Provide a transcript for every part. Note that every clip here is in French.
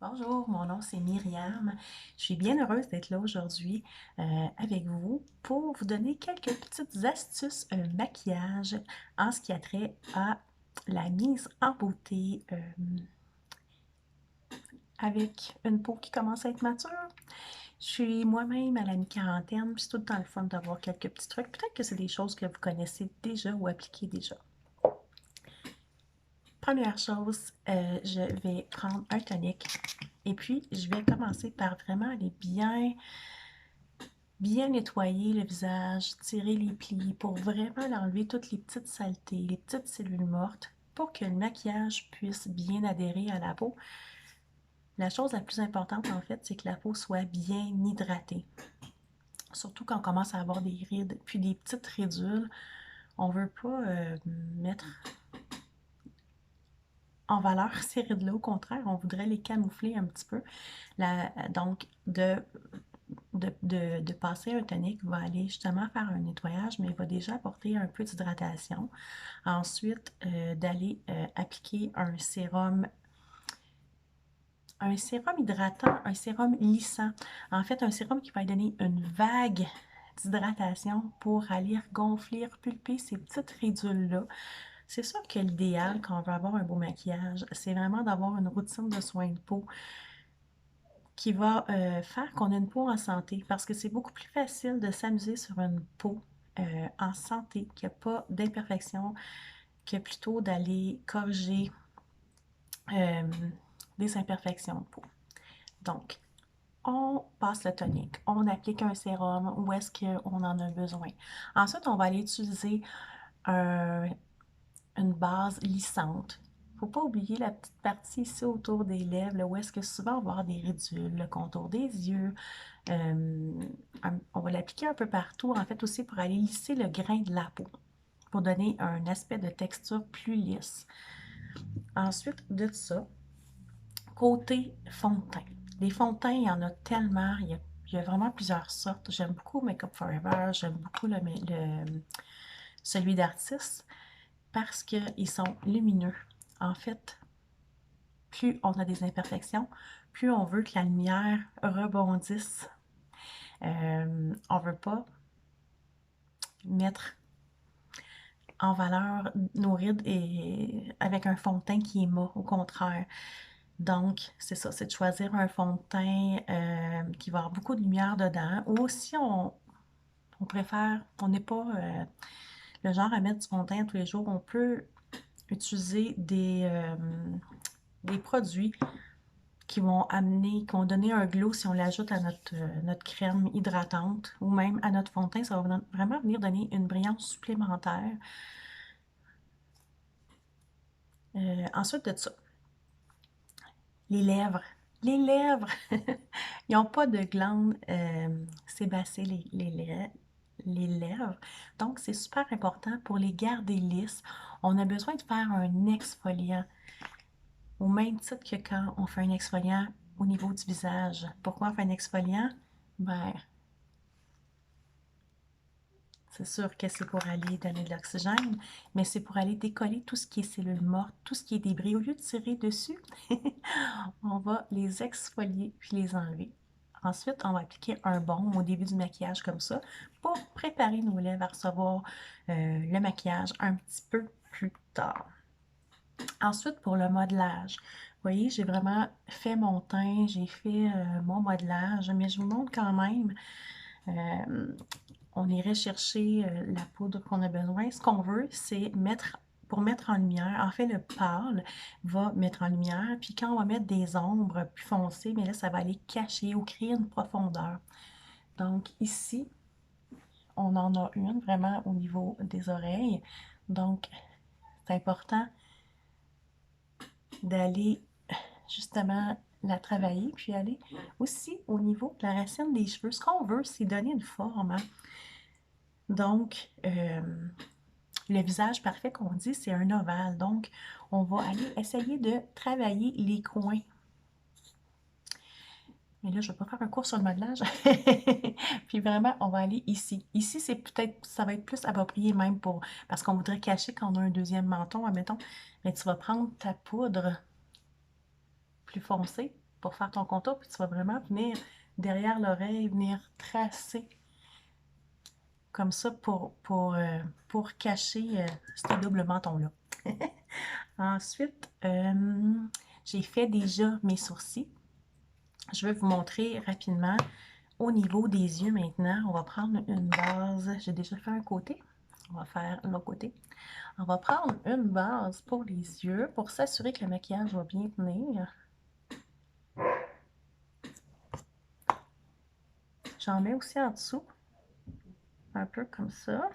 Bonjour, mon nom c'est Myriam. Je suis bien heureuse d'être là aujourd'hui avec vous pour vous donner quelques petites astuces maquillage en ce qui a trait à la mise en beauté avec une peau qui commence à être mature. Je suis moi-même à la mi-quarantaine, puis c'est tout le temps le fun d'avoir quelques petits trucs. Peut-être que c'est des choses que vous connaissez déjà ou appliquez déjà. Première chose, je vais prendre un tonique et puis je vais commencer par vraiment aller bien nettoyer le visage, tirer les plis pour vraiment enlever toutes les petites saletés, les petites cellules mortes pour que le maquillage puisse bien adhérer à la peau. La chose la plus importante en fait, c'est que la peau soit bien hydratée. Surtout quand on commence à avoir des rides, puis des petites ridules, on veut pas mettre en valeur ces rides-là. Au contraire, on voudrait les camoufler un petit peu. Donc, de passer un tonique va aller justement faire un nettoyage, mais il va déjà apporter un peu d'hydratation. Ensuite, d'aller appliquer un sérum hydratant, un sérum lissant. En fait, un sérum qui va donner une vague d'hydratation pour aller gonfler, pulper ces petites ridules-là. C'est sûr que l'idéal quand on veut avoir un beau maquillage, c'est vraiment d'avoir une routine de soins de peau qui va faire qu'on a une peau en santé parce que c'est beaucoup plus facile de s'amuser sur une peau en santé, qui n'a pas d'imperfection, que plutôt d'aller corriger euh, des imperfections de peau. Donc, on passe le tonique, on applique un sérum où est-ce qu'on en a besoin. Ensuite, on va aller utiliser un, une base lissante. Il ne faut pas oublier la petite partie ici autour des lèvres, là, où est-ce que souvent on va avoir des ridules, le contour des yeux. Euh, on va l'appliquer un peu partout, en fait aussi pour aller lisser le grain de la peau, pour donner un aspect de texture plus lisse. Ensuite de ça, côté fond de teint. Les fonds de teint, il y en a tellement, il y a vraiment plusieurs sortes. J'aime beaucoup Makeup Forever, j'aime beaucoup celui d'Artiste parce qu'ils sont lumineux. En fait, plus on a des imperfections, plus on veut que la lumière rebondisse. On ne veut pas mettre en valeur nos rides et avec un fond de teint qui est mat, au contraire. Donc, c'est ça, c'est de choisir un fond de teint qui va avoir beaucoup de lumière dedans. Ou si on préfère, on n'est pas le genre à mettre du fond de teint tous les jours, on peut utiliser des produits qui vont amener, qui vont donner un glow si on l'ajoute à notre crème hydratante ou même à notre fond de teint. Ça va vraiment venir donner une brillance supplémentaire. Ensuite de ça, les lèvres. Les lèvres, ils n'ont pas de glandes sébacées, les lèvres. Donc, c'est super important pour les garder lisses. On a besoin de faire un exfoliant au même titre que quand on fait un exfoliant au niveau du visage. Pourquoi on fait un exfoliant? Ben, c'est sûr que c'est pour aller donner de l'oxygène, mais c'est pour aller décoller tout ce qui est cellules mortes, tout ce qui est débris. Au lieu de tirer dessus, on va les exfolier puis les enlever. Ensuite, on va appliquer un baume au début du maquillage comme ça pour préparer nos lèvres à recevoir le maquillage un petit peu plus tard. Ensuite, pour le modelage, vous voyez, j'ai vraiment fait mon teint, j'ai fait mon modelage, mais je vous montre quand même. Euh, on irait chercher la poudre qu'on a besoin. Ce qu'on veut, c'est pour mettre en lumière, en fait, le pâle va mettre en lumière, puis quand on va mettre des ombres plus foncées, mais là, ça va aller cacher ou créer une profondeur. Donc ici, on en a une vraiment au niveau des oreilles. Donc, c'est important d'aller justement la travailler, puis aller aussi au niveau de la racine des cheveux. Ce qu'on veut, c'est donner une forme. Hein? Donc, le visage parfait qu'on dit, c'est un ovale. Donc, on va aller essayer de travailler les coins. Mais là, je ne vais pas faire un cours sur le modelage. Puis vraiment, on va aller ici. Ici, c'est peut-être, ça va être plus approprié même pour, parce qu'on voudrait cacher quand on a un deuxième menton, admettons. Mais tu vas prendre ta poudre plus foncée pour faire ton contour, puis tu vas vraiment venir derrière l'oreille, venir tracer comme ça pour cacher ce double menton-là. Ensuite, j'ai fait déjà mes sourcils. Je vais vous montrer rapidement au niveau des yeux maintenant. On va prendre une base. J'ai déjà fait un côté. On va faire l'autre côté. On va prendre une base pour les yeux pour s'assurer que le maquillage va bien tenir. J'en mets aussi en dessous. Un peu comme ça.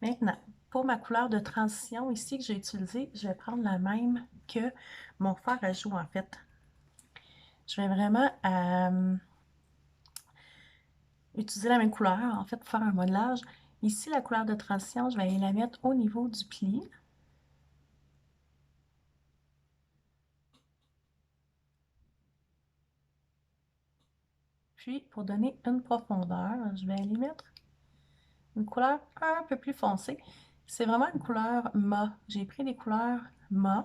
Maintenant, pour ma couleur de transition ici que j'ai utilisée, je vais prendre la même que mon fard à joues en fait. Je vais vraiment utiliser la même couleur en fait pour faire un modelage. Ici, la couleur de transition, je vais aller la mettre au niveau du pli. Puis, pour donner une profondeur, je vais aller mettre une couleur un peu plus foncée. C'est vraiment une couleur mat. J'ai pris des couleurs mat.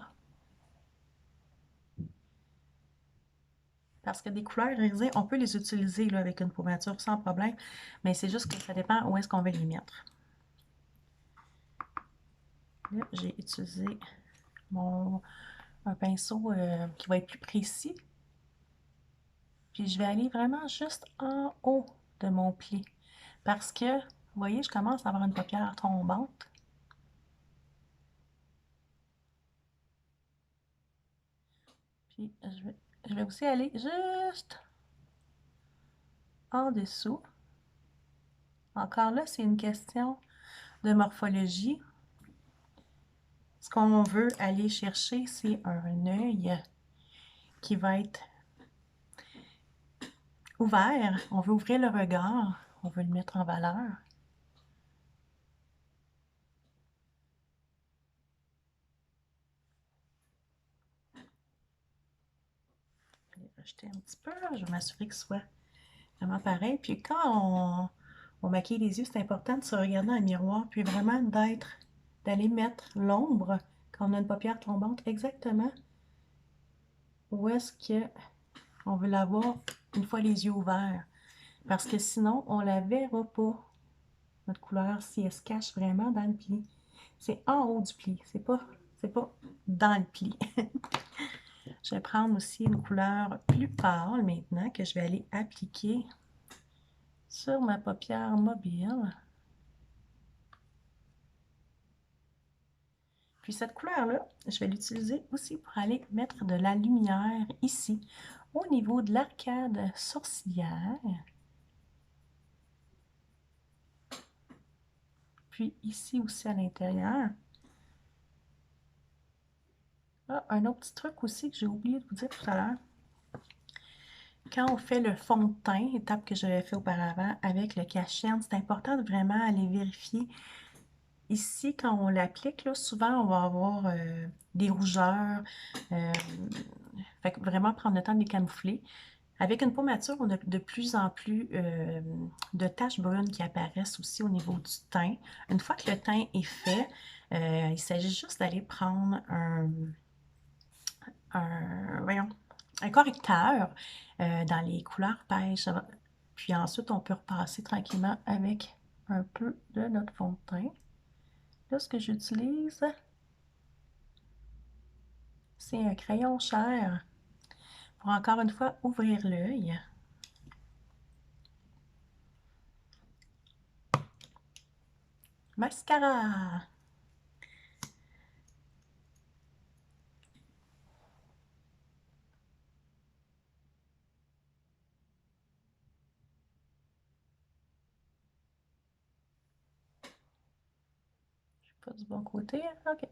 Parce que des couleurs irisées, on peut les utiliser là, avec une pourriture sans problème. Mais c'est juste que ça dépend où est-ce qu'on va les mettre. Là, j'ai utilisé un pinceau qui va être plus précis. Puis je vais aller vraiment juste en haut de mon pli. Parce que, vous voyez, je commence à avoir une paupière tombante. Puis je vais aussi aller juste en dessous. Encore là, c'est une question de morphologie. Ce qu'on veut aller chercher, c'est un œil qui va être ouvert. On veut ouvrir le regard. On veut le mettre en valeur. Je vais rajouter un petit peu. Je vais m'assurer que ce soit vraiment pareil. Puis quand on maquille les yeux, c'est important de se regarder dans le miroir, puis vraiment d'aller mettre l'ombre quand on a une paupière tombante exactement où est-ce qu'on veut l'avoir une fois les yeux ouverts. Parce que sinon, on la verra pas, notre couleur, si elle se cache vraiment dans le pli. C'est en haut du pli, c'est pas dans le pli. Je vais prendre aussi une couleur plus pâle maintenant que je vais aller appliquer sur ma paupière mobile. Puis cette couleur-là, je vais l'utiliser aussi pour aller mettre de la lumière ici, au niveau de l'arcade sourcilière. Puis ici aussi à l'intérieur. Ah, un autre petit truc aussi que j'ai oublié de vous dire tout à l'heure. Quand on fait le fond de teint, étape que j'avais fait auparavant avec le cache-cerne, c'est important de vraiment aller vérifier. Ici, quand on l'applique, souvent on va avoir des rougeurs. Fait que vraiment prendre le temps de les camoufler. Avec une peau mature, on a de plus en plus de taches brunes qui apparaissent aussi au niveau du teint. Une fois que le teint est fait, il s'agit juste d'aller prendre voyons, un correcteur dans les couleurs beige. Puis ensuite, on peut repasser tranquillement avec un peu de notre fond de teint. Là, ce que j'utilise, c'est un crayon chair pour encore une fois ouvrir l'œil. Mascara! Pas du bon côté, ok.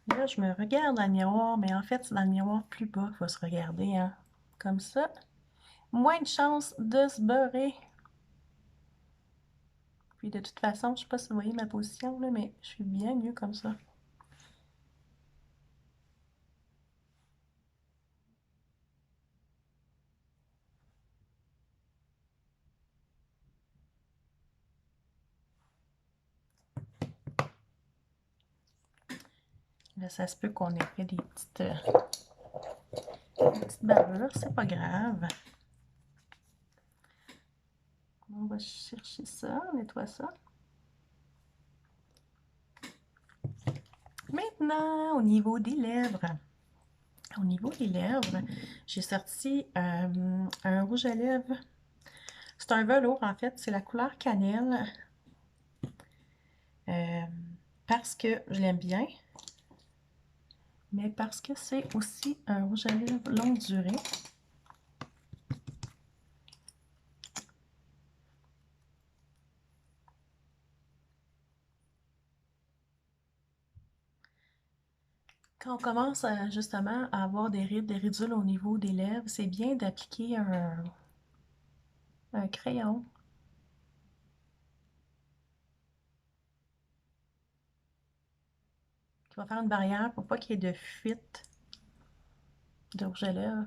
Là, je me regarde dans le miroir, mais en fait, c'est dans le miroir plus bas qu'il faut se regarder, hein. Comme ça. Moins de chances de se beurrer. Puis de toute façon, je ne sais pas si vous voyez ma position, là, mais je suis bien mieux comme ça. Là, ça se peut qu'on ait fait des petites bavures, c'est pas grave. On va chercher ça, on nettoie ça. Maintenant, au niveau des lèvres. Au niveau des lèvres, j'ai sorti un rouge à lèvres. C'est un velours, en fait. C'est la couleur cannelle. Parce que je l'aime bien. Mais parce que c'est aussi un rouge à lèvres longue durée. Quand on commence justement à avoir des rides, des ridules au niveau des lèvres, c'est bien d'appliquer un crayon. Qui va faire une barrière pour pas qu'il y ait de fuite de rouge à lèvres.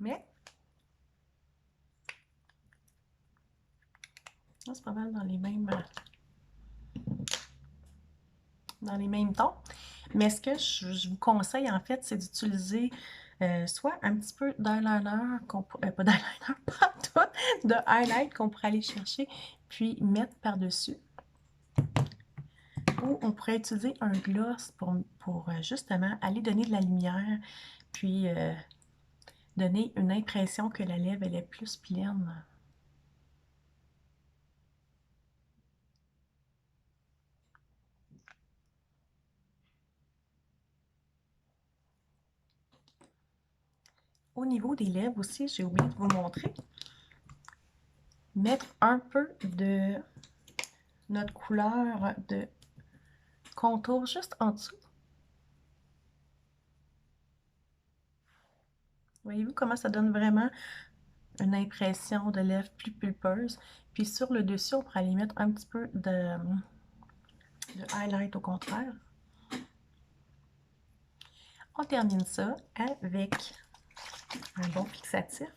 Mais c'est pas mal dans les mêmes tons. Mais ce que je vous conseille, en fait, c'est d'utiliser soit un petit peu d'eyeliner, pas d'eyeliner, pas tout, de highlight qu'on pourrait aller chercher, puis mettre par-dessus. Ou on pourrait utiliser un gloss pour justement aller donner de la lumière, puis donner une impression que la lèvre, elle est plus pleine. Au niveau des lèvres aussi, j'ai oublié de vous montrer. Mettre un peu de notre couleur de contour juste en dessous. Voyez-vous comment ça donne vraiment une impression de lèvres plus pulpeuse. Puis sur le dessus, on pourrait aller mettre un petit peu de highlight au contraire. On termine ça avec un bon fixatif.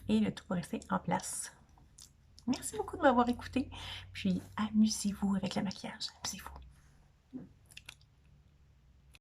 Et le tout va rester en place. Merci beaucoup de m'avoir écouté. Puis amusez-vous avec le maquillage. Amusez-vous.